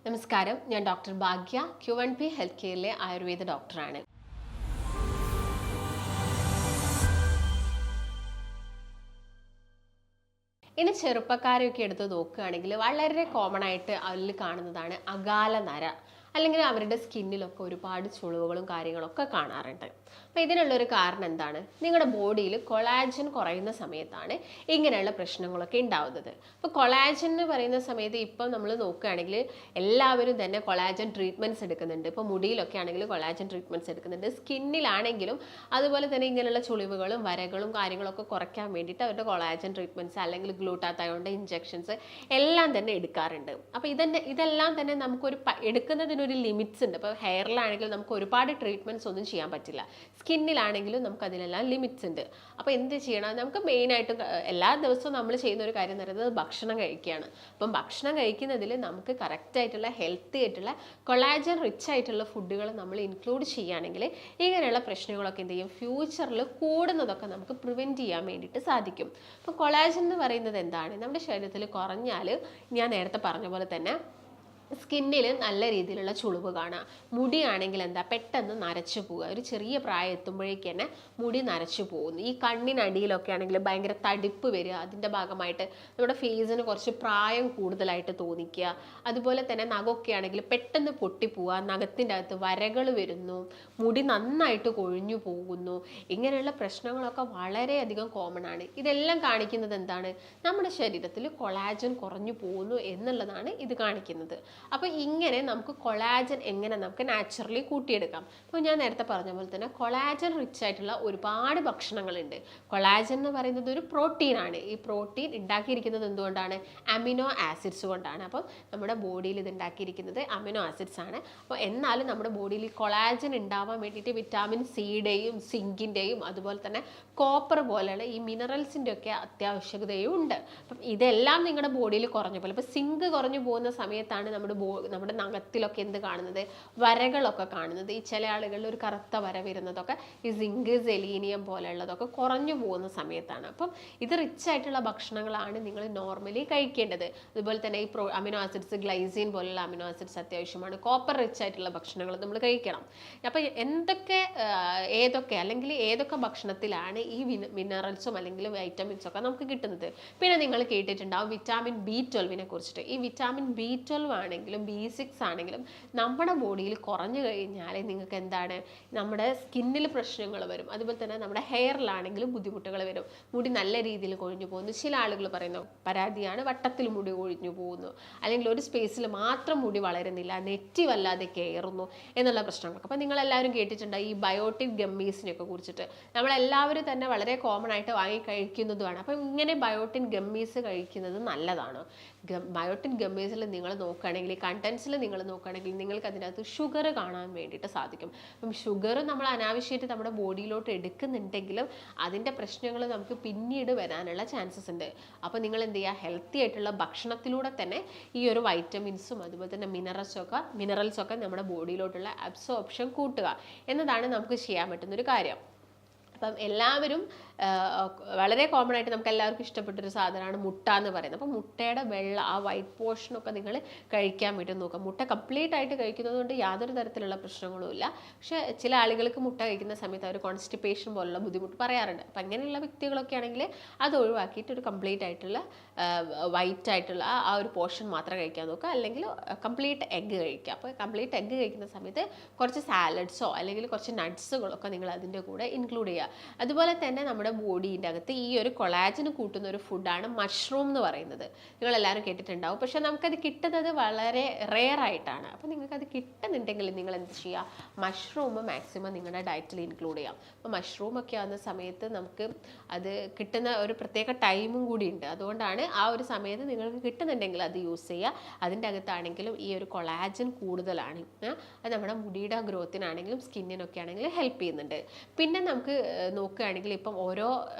നമസ്കാരം, ഞാൻ ഡോക്ടർ ഭാഗ്യ, Q1P health കെയറിലെ Ayurveda ഡോക്ടറാണ്. ഇനി ചെറുപ്പക്കാരെയൊക്കെ എടുത്ത് നോക്കുകയാണെങ്കിൽ വളരെ കോമൺ ആയിട്ട് അതിൽ കാണുന്നതാണ് അകാല നര, അല്ലെങ്കിൽ അവരുടെ സ്കിന്നിലൊക്കെ ഒരുപാട് ചുളിവുകളും കാര്യങ്ങളൊക്കെ കാണാറുണ്ട്. അപ്പോൾ ഇതിനുള്ളൊരു കാരണം എന്താണ്? നിങ്ങളുടെ ബോഡിയിൽ കൊളാജൻ കുറയുന്ന സമയത്താണ് ഇങ്ങനെയുള്ള പ്രശ്നങ്ങളൊക്കെ ഉണ്ടാവുന്നത്. അപ്പോൾ കൊളാജൻ എന്ന് പറയുന്ന സമയത്ത് ഇപ്പം നമ്മൾ നോക്കുകയാണെങ്കിൽ എല്ലാവരും തന്നെ കൊളാജൻ ട്രീറ്റ്മെൻറ്റ്സ് എടുക്കുന്നുണ്ട്. ഇപ്പോൾ മുടിയിലൊക്കെ ആണെങ്കിൽ കൊളാജൻ ട്രീറ്റ്മെൻറ്റ്സ് എടുക്കുന്നുണ്ട്. സ്കിന്നിലാണെങ്കിലും അതുപോലെ തന്നെ ഇങ്ങനെയുള്ള ചുളിവുകളും വരകളും കാര്യങ്ങളൊക്കെ കുറയ്ക്കാൻ വേണ്ടിയിട്ട് അവരുടെ കൊളാജൻ ട്രീറ്റ്മെൻറ്റ്സ് അല്ലെങ്കിൽ ഗ്ലൂട്ടാത്തയോണിൻ്റെ ഇഞ്ചെക്ഷൻസ് എല്ലാം തന്നെ എടുക്കാറുണ്ട്. അപ്പോൾ ഇതെല്ലാം തന്നെ നമുക്കൊരു എടുക്കുന്നതിനൊരു ലിമിറ്റ്സ് ഉണ്ട്. ഇപ്പോൾ ഹെയറിലാണെങ്കിലും നമുക്ക് ഒരുപാട് ട്രീറ്റ്മെൻറ്റ്സ് ഒന്നും ചെയ്യാൻ പറ്റില്ല. സ്കിന്നിലാണെങ്കിലും നമുക്ക് അതിനെല്ലാം ലിമിറ്റ്സ് ഉണ്ട്. അപ്പോൾ എന്ത് ചെയ്യണം? നമുക്ക് മെയിനായിട്ടും എല്ലാ ദിവസവും നമ്മൾ ചെയ്യുന്ന ഒരു കാര്യം എന്ന് പറയുന്നത് ഭക്ഷണം കഴിക്കുകയാണ്. അപ്പം ഭക്ഷണം കഴിക്കുന്നതിൽ നമുക്ക് കറക്റ്റായിട്ടുള്ള ഹെൽത്തി ആയിട്ടുള്ള കൊളാജൻ റിച്ച് ആയിട്ടുള്ള ഫുഡുകൾ നമ്മൾ ഇൻക്ലൂഡ് ചെയ്യുകയാണെങ്കിൽ ഇങ്ങനെയുള്ള പ്രശ്നങ്ങളൊക്കെ എന്ത് ചെയ്യും? ഫ്യൂച്ചറിൽ കൂടുന്നതൊക്കെ നമുക്ക് പ്രിവെൻറ്റ് ചെയ്യാൻ വേണ്ടിയിട്ട് സാധിക്കും. അപ്പം കൊളാജൻ എന്ന് പറയുന്നത് എന്താണ്? നമ്മുടെ ശരീരത്തിൽ കുറഞ്ഞാൽ ഞാൻ നേരത്തെ പറഞ്ഞ പോലെ തന്നെ സ്കിന്നിൽ നല്ല രീതിയിലുള്ള ചുളിവ് കാണാം. മുടിയാണെങ്കിൽ എന്താ പെട്ടെന്ന് നരച്ചു പോവുക. ഒരു ചെറിയ പ്രായം എത്തുമ്പോഴേക്ക് തന്നെ മുടി നരച്ചു പോകുന്നു. ഈ കണ്ണിനടിയിലൊക്കെ ആണെങ്കിൽ ഭയങ്കര തടിപ്പ് വരിക. അതിൻ്റെ ഭാഗമായിട്ട് നമ്മുടെ ഫേസിന് കുറച്ച് പ്രായം കൂടുതലായിട്ട് തോന്നിക്കുക. അതുപോലെ തന്നെ നഖമൊക്കെ ആണെങ്കിൽ പെട്ടെന്ന് പൊട്ടിപ്പോവുക. നഖത്തിൻ്റെ അകത്ത് വരകൾ വരുന്നു. മുടി നന്നായിട്ട് കൊഴിഞ്ഞു പോകുന്നു. ഇങ്ങനെയുള്ള പ്രശ്നങ്ങളൊക്കെ വളരെയധികം കോമൺ ആണ്. ഇതെല്ലാം കാണിക്കുന്നത് എന്താണ്? നമ്മുടെ ശരീരത്തിൽ കൊളാജൻ കുറഞ്ഞു പോകുന്നു എന്നുള്ളതാണ് ഇത് കാണിക്കുന്നത്. അപ്പോൾ ഇങ്ങനെ നമുക്ക് കൊളാജൻ എങ്ങനെ നമുക്ക് നാച്ചുറലി കൂട്ടിയെടുക്കാം? അപ്പോൾ ഞാൻ നേരത്തെ പറഞ്ഞ പോലെ തന്നെ കൊളാജൻ റിച്ച് ആയിട്ടുള്ള ഒരുപാട് ഭക്ഷണങ്ങളുണ്ട്. കൊളാജൻ എന്ന് പറയുന്നത് ഒരു പ്രോട്ടീനാണ്. ഈ പ്രോട്ടീൻ ഉണ്ടാക്കിയിരിക്കുന്നത് എന്തുകൊണ്ടാണ്? അമിനോ ആസിഡ്സ് കൊണ്ടാണ്. അപ്പം നമ്മുടെ ബോഡിയിൽ ഇത് ഉണ്ടാക്കിയിരിക്കുന്നത് അമിനോ ആസിഡ്സ് ആണ്. അപ്പോൾ എന്നാലും നമ്മുടെ ബോഡിയിൽ കൊളാജൻ ഉണ്ടാവാൻ വേണ്ടിയിട്ട് വിറ്റാമിൻ സിയുടെയും സിങ്കിൻ്റെയും അതുപോലെ തന്നെ കോപ്പർ പോലെയുള്ള ഈ മിനറൽസിൻ്റെ ഒക്കെ അത്യാവശ്യകതയും ഉണ്ട്. അപ്പം ഇതെല്ലാം നിങ്ങളുടെ ബോഡിയിൽ കുറഞ്ഞ പോലെ, ഇപ്പോൾ സിങ്ക് കുറഞ്ഞു പോകുന്ന സമയത്താണ് നമ്മുടെ നഖത്തിലൊക്കെ എന്ത് കാണുന്നത്? വരകളൊക്കെ കാണുന്നത്. ഈ ചില ആളുകളിൽ ഒരു കറുത്ത വര വരുന്നതൊക്കെ ഈ സിങ്ക് സെലീനിയം പോലെയുള്ളതൊക്കെ കുറഞ്ഞു പോകുന്ന സമയത്താണ്. അപ്പം ഇത് റിച്ച് ആയിട്ടുള്ള ഭക്ഷണങ്ങളാണ് നിങ്ങൾ നോർമലി കഴിക്കേണ്ടത്. അതുപോലെ തന്നെ ഈ അമിനോ ആസിഡ്സ്, ഗ്ലൈസിൻ പോലുള്ള അമിനോ ആസിഡ്സ് അത്യാവശ്യമാണ്. കോപ്പർ റിച്ച് ആയിട്ടുള്ള ഭക്ഷണങ്ങൾ നമ്മൾ കഴിക്കണം. അപ്പം ഏതൊക്കെ ഭക്ഷണത്തിലാണ് ഈ മിനറൽസും അല്ലെങ്കിൽ വൈറ്റമിൻസും ഒക്കെ നമുക്ക് കിട്ടുന്നത്? പിന്നെ നിങ്ങൾ കേട്ടിട്ടുണ്ടാവും വിറ്റാമിൻ B12 കുറിച്ചിട്ട്. ഈ വിറ്റാമിൻ B12 ആണെങ്കിലും B6 ആണെങ്കിലും നമ്മുടെ ബോഡിയിൽ കുറഞ്ഞു കഴിഞ്ഞാൽ നിങ്ങൾക്ക് എന്താണ്? നമ്മുടെ സ്കിന്നിൽ പ്രശ്നങ്ങൾ വരും. അതുപോലെ തന്നെ നമ്മുടെ ഹെയറിലാണെങ്കിലും ബുദ്ധിമുട്ടുകൾ വരും. മുടി നല്ല രീതിയിൽ കൊഴിഞ്ഞു പോകുന്നു. ചില ആളുകൾ പറയുന്ന പരാതിയാണ് വട്ടത്തിൽ മുടി കൊഴിഞ്ഞു പോകുന്നു, അല്ലെങ്കിൽ ഒരു സ്പേസിൽ മാത്രം മുടി വളരുന്നില്ല, നെറ്റി വല്ലാതെ കയറുന്നു എന്നുള്ള പ്രശ്നങ്ങളൊക്കെ. അപ്പം നിങ്ങളെല്ലാവരും കേട്ടിട്ടുണ്ട് ഈ ബയോട്ടിക് ഗമ്മീസിനെയൊക്കെ കുറിച്ചിട്ട്. നമ്മളെല്ലാവരും തന്നെ വളരെ കോമൺ ആയിട്ട് വാങ്ങി കഴിക്കുന്നതുമാണ്. അപ്പം ഇങ്ങനെ ബയോട്ടിൻ ഗമ്മീസ് കഴിക്കുന്നത് നല്ലതാണ്. ബയോട്ടിൻ ഗമ്മീസിൽ നിങ്ങൾ നോക്കുകയാണെങ്കിൽ കണ്ടൻസിൽ നിങ്ങൾ നോക്കുകയാണെങ്കിൽ നിങ്ങൾക്ക് അതിനകത്ത് ഷുഗർ കാണാൻ വേണ്ടിയിട്ട് സാധിക്കും. അപ്പം ഷുഗർ നമ്മൾ അനാവശ്യമായിട്ട് നമ്മുടെ ബോഡിയിലോട്ട് എടുക്കുന്നുണ്ടെങ്കിലും അതിൻ്റെ പ്രശ്നങ്ങൾ നമുക്ക് പിന്നീട് വരാനുള്ള ചാൻസസ് ഉണ്ട്. അപ്പോൾ നിങ്ങൾ എന്ത് ചെയ്യുക? ഹെൽത്തി ആയിട്ടുള്ള ഭക്ഷണത്തിലൂടെ തന്നെ ഈ ഒരു വൈറ്റമിൻസും അതുപോലെ തന്നെ മിനറൽസൊക്കെ നമ്മുടെ ബോഡിയിലോട്ടുള്ള അബ്സോർപ്ഷൻ കൂട്ടുക എന്നതാണ് നമുക്ക് ചെയ്യാൻ പറ്റുന്നൊരു കാര്യം. അപ്പം എല്ലാവരും വളരെ കോമൺ ആയിട്ട് നമുക്ക് എല്ലാവർക്കും ഇഷ്ടപ്പെട്ടൊരു സാധനമാണ് മുട്ട എന്ന് പറയുന്നത്. അപ്പോൾ മുട്ടയുടെ വെള്ള ആ വൈറ്റ് പോർഷനൊക്കെ നിങ്ങൾ കഴിക്കാൻ വേണ്ടി നോക്കാം. മുട്ട കംപ്ലീറ്റ് ആയിട്ട് കഴിക്കുന്നത് കൊണ്ട് യാതൊരു തരത്തിലുള്ള പ്രശ്നങ്ങളും ഇല്ല. പക്ഷേ ചില ആളുകൾക്ക് മുട്ട കഴിക്കുന്ന സമയത്ത് അവർ കോൺസ്റ്റിപ്പേഷൻ പോലുള്ള ബുദ്ധിമുട്ട് പറയാറുണ്ട്. അപ്പം അങ്ങനെയുള്ള വ്യക്തികളൊക്കെ ആണെങ്കിൽ അത് ഒഴിവാക്കിയിട്ട് ഒരു കംപ്ലീറ്റ് ആയിട്ടുള്ള വൈറ്റ് ആയിട്ടുള്ള ആ ഒരു പോർഷൻ മാത്രം കഴിക്കാൻ നോക്കുക. അല്ലെങ്കിൽ കംപ്ലീറ്റ് എഗ്ഗ് കഴിക്കുക. അപ്പോൾ കംപ്ലീറ്റ് എഗ്ഗ് കഴിക്കുന്ന സമയത്ത് കുറച്ച് സാലഡ്സോ അല്ലെങ്കിൽ കുറച്ച് നട്ട്സുകളൊക്കെ നിങ്ങൾ അതിൻ്റെ കൂടെ ഇൻക്ലൂഡ് ചെയ്യുക. അതുപോലെ തന്നെ നമ്മുടെ ബോഡീൻ്റെ അകത്ത് ഈ ഒരു കൊളാജന് കൂട്ടുന്ന ഒരു ഫുഡാണ് മഷ്റൂം എന്ന് പറയുന്നത്. നിങ്ങളെല്ലാവരും കേട്ടിട്ടുണ്ടാവും. പക്ഷെ നമുക്കത് കിട്ടുന്നത് വളരെ റെയർ ആയിട്ടാണ്. അപ്പോൾ നിങ്ങൾക്കത് കിട്ടുന്നുണ്ടെങ്കിൽ നിങ്ങൾ എന്ത് ചെയ്യുക? മഷ്റൂം മാക്സിമം നിങ്ങളുടെ ഡയറ്റിൽ ഇൻക്ലൂഡ് ചെയ്യാം. അപ്പോൾ മഷ്റൂമൊക്കെ ആവുന്ന സമയത്ത് നമുക്ക് അത് കിട്ടുന്ന ഒരു പ്രത്യേക ടൈമും കൂടി ഉണ്ട്. അതുകൊണ്ടാണ് ആ ഒരു സമയത്ത് നിങ്ങൾക്ക് കിട്ടുന്നുണ്ടെങ്കിൽ അത് യൂസ് ചെയ്യുക. അതിൻ്റെ അകത്താണെങ്കിലും ഈ ഒരു കൊളാജൻ കൂടുതലാണ്. അത് നമ്മുടെ മുടിയുടെ ഗ്രോത്തിനാണെങ്കിലും സ്കിന്നിനൊക്കെ ആണെങ്കിലും ഹെൽപ്പ് ചെയ്യുന്നുണ്ട്. പിന്നെ നമുക്ക് നോക്കുകയാണെങ്കിൽ ഇപ്പം ഓരോ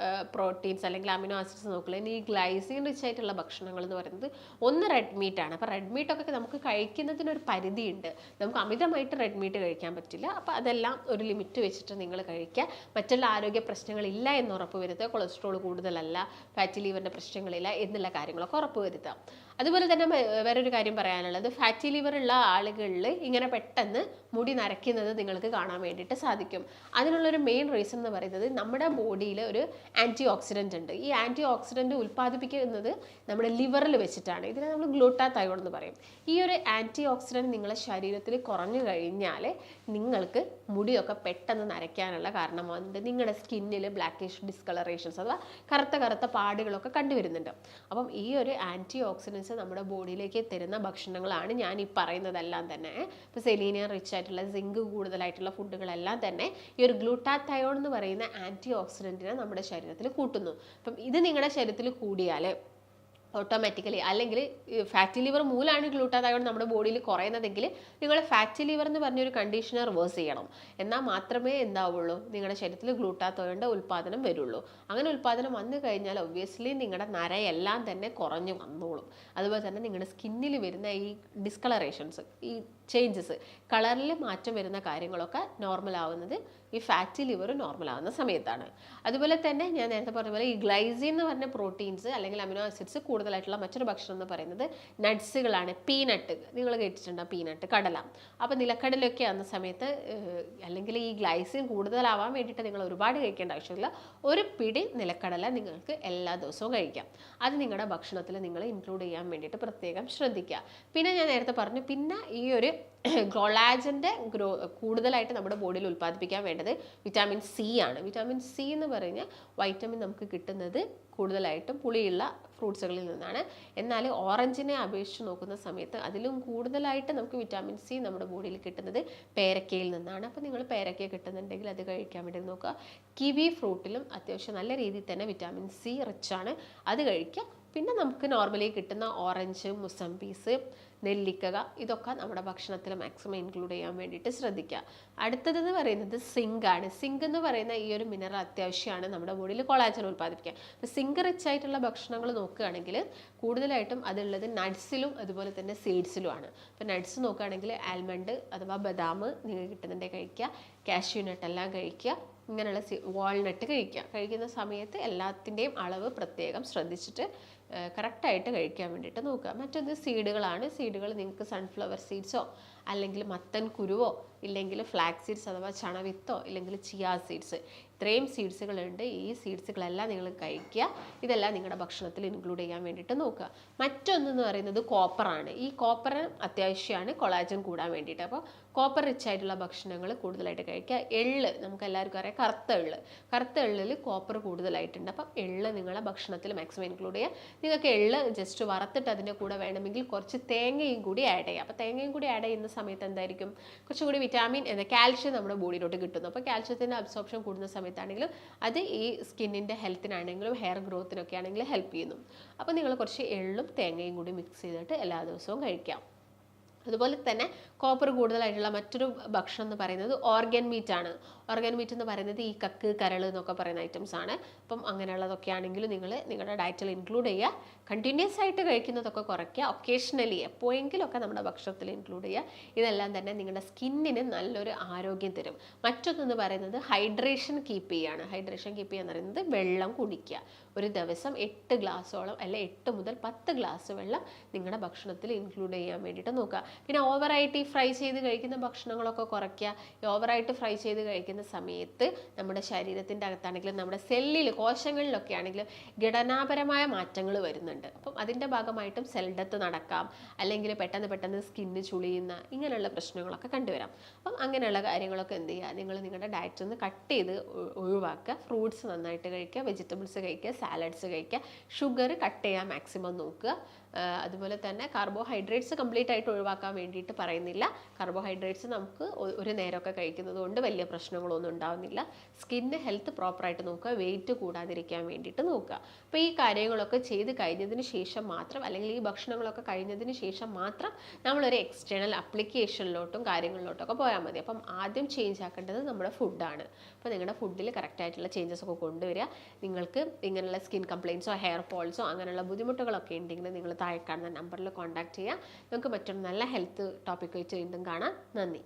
പ്രോട്ടീൻസ് അല്ലെങ്കിൽ അമിനോ ആസിഡ്സ് നോക്കുകയാണെങ്കിൽ ഈ ഗ്ലൈസിൻ റിച്ച് ആയിട്ടുള്ള ഭക്ഷണങ്ങൾ എന്ന് പറയുന്നത് ഒന്ന് റെഡ് മീറ്റ് ആണ്. അപ്പോൾ റെഡ് മീറ്റൊക്കെ നമുക്ക് കഴിക്കുന്നതിനൊരു പരിധിയുണ്ട്. നമുക്ക് അമിതമായിട്ട് റെഡ് മീറ്റ് കഴിക്കാൻ പറ്റില്ല. അപ്പോൾ അതെല്ലാം ഒരു ലിമിറ്റ് വെച്ചിട്ട് നിങ്ങൾ കഴിക്കുക. മറ്റുള്ള ആരോഗ്യ പ്രശ്നങ്ങളില്ല എന്ന് ഉറപ്പ് വരുത്തുക. കൊളസ്ട്രോൾ കൂടുതലല്ല, ഫാറ്റി ലിവറിൻ്റെ പ്രശ്നങ്ങളില്ല എന്നുള്ള കാര്യങ്ങളൊക്കെ ഉറപ്പ് വരുത്തുക. അതുപോലെ തന്നെ വേറൊരു കാര്യം പറയാനുള്ളത്, ഫാറ്റി ലിവർ ഉള്ള ആളുകളിൽ ഇങ്ങനെ പെട്ടെന്ന് മുടി നരയ്ക്കുന്നത് നിങ്ങൾക്ക് കാണാൻ വേണ്ടിയിട്ട് സാധിക്കും. അതിനുള്ളൊരു മെയിൻ റീസൺ എന്ന് പറയുന്നത് നമ്മുടെ ബോഡിയിൽ ഒരു ആൻറ്റി ഓക്സിഡൻ്റ് ഉണ്ട്. ഈ ആൻറ്റി ഓക്സിഡൻറ്റ് ഉൽപ്പാദിപ്പിക്കുന്നത് നമ്മുടെ ലിവറിൽ വെച്ചിട്ടാണ്. ഇതിനെ നമ്മൾ ഗ്ലൂട്ടാതയോൺ എന്ന് പറയും. ഈ ഒരു ആൻറ്റി ഓക്സിഡൻറ്റ് നിങ്ങളുടെ ശരീരത്തിൽ കുറഞ്ഞു കഴിഞ്ഞാൽ നിങ്ങൾക്ക് മുടിയൊക്കെ പെട്ടെന്ന് നരയ്ക്കാനുള്ള കാരണമാകുന്നുണ്ട്. നിങ്ങളുടെ സ്കിന്നിൽ ബ്ലാക്കിഷ് ഡിസ്കളറേഷൻസ് അഥവാ കറുത്ത പാടുകളൊക്കെ കണ്ടുവരുന്നുണ്ട്. അപ്പം ഈ ഒരു ആൻറ്റി ഓക്സിഡൻസ് നമ്മുടെ ബോഡിയിലേക്ക് തരുന്ന ഭക്ഷണങ്ങളാണ് ഞാൻ ഈ പറയുന്നതെല്ലാം തന്നെ. ഇപ്പോൾ സെലീനിയം റിച്ച് ആയിട്ടുള്ള സിങ്ക് കൂടുതലായിട്ടുള്ള ഫുഡുകളെല്ലാം തന്നെ ഈ ഒരു ഗ്ലൂട്ടാതയോൺ എന്ന് പറയുന്ന ആൻറ്റി ഓക്സിഡൻറ്റിനെ നമ്മുടെ ശരീരത്തിൽ കൂട്ടുന്നു. അപ്പം ഇത് നിങ്ങളുടെ ശരീരത്തിൽ കൂടിയാൽ ഓട്ടോമാറ്റിക്കലി, അല്ലെങ്കിൽ ഫാറ്റി ലിവർ മൂലമാണ് ഗ്ലൂട്ടാതയോൺ നമ്മുടെ ബോഡിയിൽ കുറയുന്നതെങ്കിൽ നിങ്ങൾ ഫാറ്റി ലിവർ എന്ന് പറഞ്ഞൊരു കണ്ടീഷനെ റിവേഴ്സ് ചെയ്യണം. എന്നാൽ മാത്രമേ എന്താവുള്ളൂ, നിങ്ങളുടെ ശരീരത്തിൽ ഗ്ലൂട്ടാതയോണിൻ്റെ ഉൽപ്പാദനം വരുള്ളൂ. അങ്ങനെ ഉൽപ്പാദനം വന്നു കഴിഞ്ഞാൽ ഒബ്വിയസ്ലി നിങ്ങളുടെ നരയെല്ലാം തന്നെ കുറഞ്ഞു വന്നോളും. അതുപോലെ തന്നെ നിങ്ങളുടെ സ്കിന്നിൽ വരുന്ന ഈ ഡിസ്കളറേഷൻസ്, ഈ ചേഞ്ചസ്, കളറിൽ മാറ്റം വരുന്ന കാര്യങ്ങളൊക്കെ നോർമൽ ആവുന്നത് ഈ ഫാറ്റി ലിവർ നോർമൽ ആവുന്ന സമയത്താണ്. അതുപോലെ തന്നെ ഞാൻ നേരത്തെ പറഞ്ഞ പോലെ ഈ ഗ്ലൈസിൻ എന്ന് പറഞ്ഞ പ്രോട്ടീൻസ് അല്ലെങ്കിൽ അമിനോ ആസിഡ്സ് കൂടുതലായിട്ടുള്ള മറ്റൊരു ഭക്ഷണം എന്ന് പറയുന്നത് നട്ട്സുകളാണ്. പീനട്ട് നിങ്ങൾ കേട്ടിട്ടുണ്ടോ? പീനട്ട്, കടല. അപ്പോൾ നിലക്കടലൊക്കെ ആവുന്ന സമയത്ത് അല്ലെങ്കിൽ ഈ ഗ്ലൈസിൻ കൂടുതലാവാൻ വേണ്ടിയിട്ട് നിങ്ങൾ ഒരുപാട് കഴിക്കേണ്ട ആവശ്യമില്ല. ഒരു പിടി നിലക്കടല നിങ്ങൾക്ക് എല്ലാ ദിവസവും കഴിക്കാം. അത് നിങ്ങളുടെ ഭക്ഷണത്തിൽ നിങ്ങൾ ഇൻക്ലൂഡ് ചെയ്യാൻ വേണ്ടിയിട്ട് പ്രത്യേകം ശ്രദ്ധിക്കുക. പിന്നെ ഞാൻ നേരത്തെ പറഞ്ഞു, പിന്നെ ഈ ഒരു കൊളാജൻ്റെ കൂടുതലായിട്ട് നമ്മുടെ ബോഡിയിൽ ഉൽപ്പാദിപ്പിക്കാൻ വേണ്ടത് വിറ്റാമിൻ സി ആണ്. വിറ്റാമിൻ സി എന്ന് പറഞ്ഞാൽ വൈറ്റമിൻ നമുക്ക് കിട്ടുന്നത് കൂടുതലായിട്ടും പുളിയുള്ള ഫ്രൂട്ട്സുകളിൽ നിന്നാണ്. എന്നാൽ ഓറഞ്ചിനെ അപേക്ഷിച്ച് നോക്കുന്ന സമയത്ത് അതിലും കൂടുതലായിട്ട് നമുക്ക് വിറ്റാമിൻ സി നമ്മുടെ ബോഡിയിൽ കിട്ടുന്നത് പേരക്കയിൽ നിന്നാണ്. അപ്പോൾ നിങ്ങൾ പേരക്ക കിട്ടുന്നുണ്ടെങ്കിൽ അത് കഴിക്കാൻ വേണ്ടി നോക്കുക. കിവി ഫ്രൂട്ടിലും അത്യാവശ്യം നല്ല രീതിയിൽ തന്നെ വിറ്റാമിൻ സി റിച്ച് ആണ്, അത് കഴിക്കുക. പിന്നെ നമുക്ക് നോർമലി കിട്ടുന്ന ഓറഞ്ച്, മുസംബീസ്, നെല്ലിക്ക, ഇതൊക്കെ നമ്മുടെ ഭക്ഷണത്തിൽ മാക്സിമം ഇൻക്ലൂഡ് ചെയ്യാൻ വേണ്ടിയിട്ട് ശ്രദ്ധിക്കുക. അടുത്തതെന്ന് പറയുന്നത് സിങ്ക് ആണ്. സിങ്ക് എന്ന് പറയുന്ന ഈ ഒരു മിനറൽ അത്യാവശ്യമാണ് നമ്മുടെ ബോഡിയിൽ കൊളാജൻ ഉൽപ്പാദിപ്പിക്കാൻ. അപ്പോൾ സിങ്ക് റിച്ച് ആയിട്ടുള്ള ഭക്ഷണങ്ങൾ നോക്കുകയാണെങ്കിൽ കൂടുതലായിട്ടും അതുള്ളത് നട്ട്സിലും അതുപോലെ തന്നെ സീഡ്സിലുമാണ്. അപ്പോൾ നട്ട്സ് നോക്കുകയാണെങ്കിൽ ആൽമണ്ട് അഥവാ ബദാം നിങ്ങൾക്ക് കിട്ടുന്നുണ്ടെങ്കിൽ കഴിക്കുക, കാഷ്യൂ നട്ടെല്ലാം കഴിക്കുക, ഇങ്ങനെയുള്ള വാൾനട്ട് കഴിക്കുന്ന സമയത്ത് എല്ലാത്തിൻ്റെയും അളവ് പ്രത്യേകം ശ്രദ്ധിച്ചിട്ട് കറക്റ്റായിട്ട് കഴിക്കാൻ വേണ്ടിയിട്ട് നോക്കുക. മറ്റൊന്ന് സീഡുകളാണ്. സീഡുകൾ നിങ്ങൾക്ക് സൺഫ്ലവർ സീഡ്സോ അല്ലെങ്കിൽ മത്തൻ കുരുവോ ഇല്ലെങ്കിൽ ഫ്ലാക്സ് സീഡ്സ് അഥവാ ചണവിത്തോ ഇല്ലെങ്കിൽ ചിയാ സീഡ്സ്, ഇത്രയും സീഡ്സുകളുണ്ട്. ഈ സീഡ്സുകളെല്ലാം നിങ്ങൾ കഴിക്കുക. ഇതെല്ലാം നിങ്ങളുടെ ഭക്ഷണത്തിൽ ഇൻക്ലൂഡ് ചെയ്യാൻ വേണ്ടിയിട്ട് നോക്കുക. മറ്റൊന്നെന്ന് പറയുന്നത് കോപ്പറാണ്. ഈ കോപ്പർ അത്യാവശ്യമാണ് കൊളാജൻ കൂടാൻ വേണ്ടിയിട്ട്. അപ്പോൾ കോപ്പർ റിച്ച് ആയിട്ടുള്ള ഭക്ഷണങ്ങൾ കൂടുതലായിട്ട് കഴിക്കുക. എള്ള് നമുക്ക് എല്ലാവർക്കും അറിയാം, കറുത്ത എള്ളിൽ കോപ്പർ കൂടുതലായിട്ടുണ്ട്. അപ്പം എള്ള് നിങ്ങളുടെ ഭക്ഷണത്തിൽ മാക്സിമം ഇൻക്ലൂഡ് ചെയ്യുക. നിങ്ങൾക്ക് എള്ള് ജസ്റ്റ് വറുത്തിട്ട് അതിൻ്റെ കൂടെ വേണമെങ്കിൽ കുറച്ച് തേങ്ങയും കൂടി ആഡ് ചെയ്യുക. അപ്പോൾ തേങ്ങയും കൂടി ആഡ് ചെയ്യുന്ന സമയത്ത് എന്തായിരിക്കും, കുറച്ചും കൂടി വിറ്റാമിൻ കാൽഷ്യം നമ്മുടെ ബോഡിയിലോട്ട് കിട്ടുന്നു. അപ്പോൾ കാൽഷ്യത്തിൻ്റെ അബ്സോർപ്ഷൻ കൂടുന്ന സമയത്താണെങ്കിലും അത് ഈ സ്കിന്നിൻ്റെ ഹെൽത്തിനാണെങ്കിലും ഹെയർ ഗ്രോത്തിനൊക്കെ ആണെങ്കിലും ഹെൽപ്പ് ചെയ്യുന്നു. അപ്പോൾ നിങ്ങൾ കുറച്ച് എള്ളും തേങ്ങയും കൂടി മിക്സ് ചെയ്തിട്ട് എല്ലാ ദിവസവും കഴിക്കാം. അതുപോലെ തന്നെ കോപ്പർ കൂടുതലായിട്ടുള്ള മറ്റൊരു ഭക്ഷണം എന്ന് പറയുന്നത് ഓർഗൻ മീറ്റ് ആണ്. ഓർഗൻ മീറ്റ് എന്ന് പറയുന്നത് ഈ കക്ക്, കരൾ എന്നൊക്കെ പറയുന്ന ഐറ്റംസ് ആണ്. അപ്പം അങ്ങനെയുള്ളതൊക്കെ ആണെങ്കിലും നിങ്ങൾ നിങ്ങളുടെ ഡയറ്റിൽ ഇൻക്ലൂഡ് ചെയ്യുക. കണ്ടിന്യൂസ് ആയിട്ട് കഴിക്കുന്നതൊക്കെ കുറയ്ക്കുക. ഒക്കേഷണലി എപ്പോഴെങ്കിലുമൊക്കെ നമ്മുടെ ഭക്ഷണത്തിൽ ഇൻക്ലൂഡ് ചെയ്യുക. ഇതെല്ലാം തന്നെ നിങ്ങളുടെ സ്കിന്നിന് നല്ലൊരു ആരോഗ്യം തരും. മറ്റൊന്നെന്ന് പറയുന്നത് ഹൈഡ്രേഷൻ കീപ്പ് ചെയ്യുകയാണ്. ഹൈഡ്രേഷൻ കീപ്പ് ചെയ്യുക എന്ന് പറയുന്നത് വെള്ളം കുടിക്കുക. ഒരു ദിവസം 8 ഗ്ലാസോളം അല്ലെ 8 മുതൽ 10 ഗ്ലാസ് വെള്ളം നിങ്ങളുടെ ഭക്ഷണത്തിൽ ഇൻക്ലൂഡ് ചെയ്യാൻ വേണ്ടിയിട്ട് നോക്കുക. പിന്നെ ഓവറായിട്ട് ഈ ഫ്രൈ ചെയ്ത് കഴിക്കുന്ന ഭക്ഷണങ്ങളൊക്കെ കുറയ്ക്കുക. ഈ ഓവറായിട്ട് ഫ്രൈ ചെയ്ത് കഴിക്കുന്ന സമയത്ത് നമ്മുടെ ശരീരത്തിൻ്റെ അകത്താണെങ്കിലും നമ്മുടെ സെല്ലിൽ, കോശങ്ങളിലൊക്കെ ആണെങ്കിലും ഘടനാപരമായ മാറ്റങ്ങൾ വരുന്നുണ്ട്. അപ്പം അതിൻ്റെ ഭാഗമായിട്ടും സെൽ ഡെത്ത് നടക്കാം, അല്ലെങ്കിൽ പെട്ടെന്ന് സ്കിന്ന് ചുളിയുന്ന ഇങ്ങനെയുള്ള പ്രശ്നങ്ങളൊക്കെ കണ്ടുവരാം. അപ്പം അങ്ങനെയുള്ള കാര്യങ്ങളൊക്കെ എന്ത് ചെയ്യുക, നിങ്ങൾ നിങ്ങളുടെ ഡയറ്റിൽ നിന്ന് കട്ട് ചെയ്ത് ഒഴിവാക്കുക. ഫ്രൂട്ട്സ് നന്നായിട്ട് കഴിക്കുക, വെജിറ്റബിൾസ് കഴിക്കുക, സാലഡ്സ് കഴിക്കുക, ഷുഗർ കട്ട് ചെയ്യാൻ മാക്സിമം നോക്കുക. അതുപോലെ തന്നെ കാർബോഹൈഡ്രേറ്റ്സ് കംപ്ലീറ്റ് ആയിട്ട് ഒഴിവാക്കാൻ വേണ്ടിയിട്ട് പറയുന്നില്ല. കാർബോഹൈഡ്രേറ്റ്സ് നമുക്ക് ഒരു നേരമൊക്കെ കഴിക്കുന്നത് കൊണ്ട് വലിയ പ്രശ്നങ്ങളൊന്നും ഉണ്ടാവുന്നില്ല. സ്കിന്ന് ഹെൽത്ത് പ്രോപ്പറായിട്ട് നോക്കുക, വെയിറ്റ് കൂടാതിരിക്കാൻ വേണ്ടിയിട്ട് നോക്കുക. അപ്പോൾ ഈ കാര്യങ്ങളൊക്കെ ചെയ്ത് കഴിഞ്ഞതിന് ശേഷം മാത്രം, അല്ലെങ്കിൽ ഈ ഭക്ഷണങ്ങളൊക്കെ കഴിഞ്ഞതിന് ശേഷം മാത്രം നമ്മളൊരു എക്സ്റ്റേണൽ അപ്ലിക്കേഷനിലോട്ടും കാര്യങ്ങളിലോട്ടൊക്കെ പോയാൽ മതി. അപ്പം ആദ്യം ചേഞ്ച് ആക്കേണ്ടത് നമ്മുടെ ഫുഡാണ്. അപ്പോൾ നിങ്ങളുടെ ഫുഡിൽ കറക്റ്റായിട്ടുള്ള ചേഞ്ചസ് ഒക്കെ കൊണ്ടുവരിക. നിങ്ങൾക്ക് ഇങ്ങനെയുള്ള സ്കിൻ കംപ്ലയിൻസോ ഹെയർ ഫോൾസോ അങ്ങനെയുള്ള ബുദ്ധിമുട്ടുകളൊക്കെ ഉണ്ടെങ്കിൽ നിങ്ങൾ താഴെ കാണുന്ന നമ്പറിൽ കോൺടാക്ട് ചെയ്യുക. നമുക്ക് മറ്റൊരു നല്ല ഹെൽത്ത് ടോപ്പിക് വെച്ച് വീണ്ടും കാണാം. നന്ദി.